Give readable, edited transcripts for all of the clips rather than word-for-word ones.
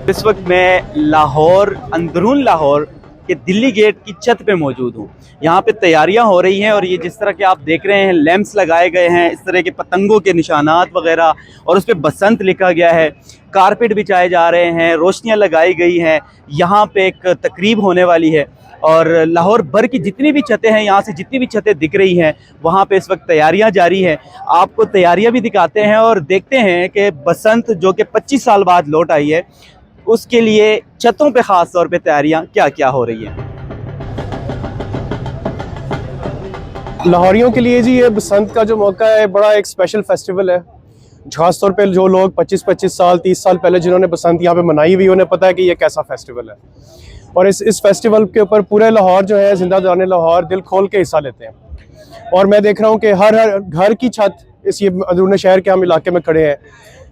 इस वक्त मैं लाहौर, अंदरून लाहौर के दिल्ली गेट की छत पे मौजूद हूँ। यहाँ पे तैयारियाँ हो रही हैं और ये जिस तरह के आप देख रहे हैं लैंप्स लगाए गए हैं, इस तरह के पतंगों के निशानात वगैरह, और उस पर बसंत लिखा गया है। कारपेट बिछाए जा रहे हैं, रोशनियाँ लगाई गई हैं। यहाँ पे एक तकरीब होने वाली है और लाहौर भर की जितनी भी छतें हैं, यहाँ से जितनी भी छतें दिख रही हैं, वहाँ पे इस वक्त तैयारियाँ जारी हैं। आपको तैयारियाँ भी दिखाते हैं और देखते हैं कि बसंत जो कि 25 साल बाद लौट आई है, उसके लिए छतों पे ख़ास तौर पे तैयारियां क्या क्या हो रही हैं। लाहौरियों के लिए जी ये बसंत का जो मौका है बड़ा एक स्पेशल फेस्टिवल है। खास तौर पे जो लोग 25-25 साल 30 साल पहले जिन्होंने बसंत यहाँ पे मनाई हुई, उन्हें पता है कि ये कैसा फेस्टिवल है। और इस फेस्टिवल के ऊपर पूरे लाहौर जो है, जिंदा जाने लाहौर दिल खोल के हिस्सा लेते हैं। और मैं देख रहा हूँ कि हर घर की छत, इस ये अंदरूनी शहर के हम इलाके में खड़े हैं,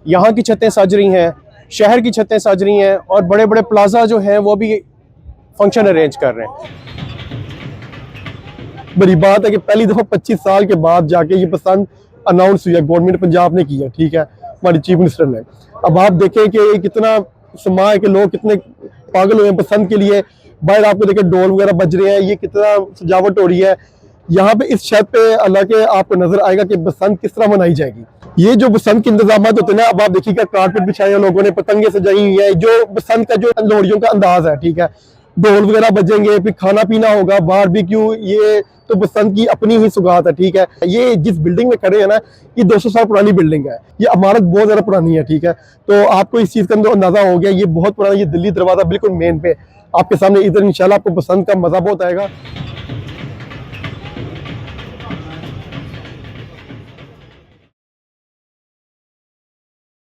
यहाँ की छतें सज रही हैं, शहर की छतें सज रही हैं और बड़े बड़े प्लाजा जो हैं वो भी फंक्शन अरेंज कर रहे हैं। बड़ी बात है कि पहली दफ़ा 25 साल के बाद जाके ये बसंत अनाउंस हुई है, गवर्नमेंट पंजाब ने की है, ठीक है, हमारी चीफ मिनिस्टर ने। अब आप देखें कि ये कितना समा है कि लोग कितने पागल हुए हैं बसंत के लिए। बाहर आपको देखें डोल वगैरह बज रहे हैं, ये कितना सजावट हो रही है। यहाँ पे इस छत पे अल्लाह के आपको नजर आएगा कि बसंत किस तरह मनाई जाएगी। ये जो बसंत के इंतजाम होते हैं, अब आप देखिएगा कारपेट बिछाए हैं लोगों ने, पतंगे सजाई हुई है, जो बसंत का जो लोहड़ियों का अंदाज है, ठीक है, ढोल वगैरह बजेंगे, फिर खाना पीना होगा, बारबेक्यू, ये तो बसंत की अपनी ही सुगात है, ठीक है। ये जिस बिल्डिंग में खड़े हैं ना, ये 200 साल पुरानी बिल्डिंग है, ये इमारत बहुत ज्यादा पुरानी है, ठीक है। तो आपको इस चीज का अंदाजा हो गया, ये बहुत पुराना, ये दिल्ली दरवाजा बिल्कुल मेन पे आपके सामने। इधर इंशाल्लाह आपको बसंत का मजा बहुत आएगा।